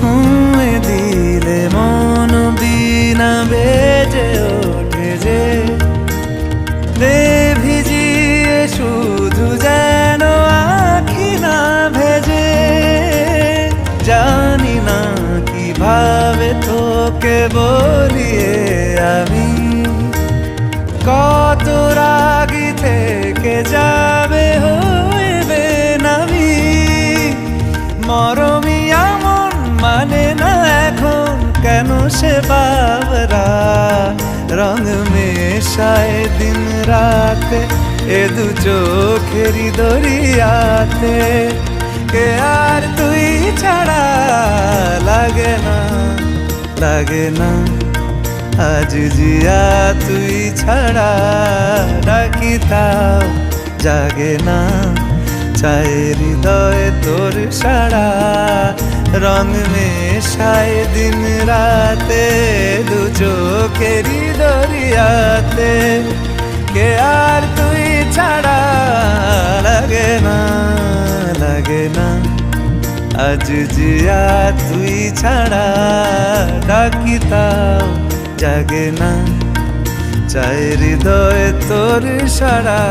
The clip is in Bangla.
ছুঁয়ে দিলে মন বিনা বেজে ওঠে যে দে ভিজিয়ে শুধু যেন আখি না ভেজে। জানি না কিভাবে তোকে বলিয়ে আমি কত রাগি থেকে যাবে হইবে নামি। মরমি এমন মানে না এখন কেন সে বাবরা রং মেশায় দিন রাতে এ দু চোখেরই দরিয়াতে। কে আর তুই ছাড়া লাগে না লাগে না আজ জিয়া তুই ছাড়া ডাকি তাও জাগে না। চায় হৃদয় তোর সারা রং মেশায় দিন রাতে দু চোখেরই দরিয়াতে। কে আর তুই ছাড়া লাগে না লাগে না আজ জিয়া তুই ছাড়া ডাকি তাও জাগে না। চায় হৃদয় তোর সারা।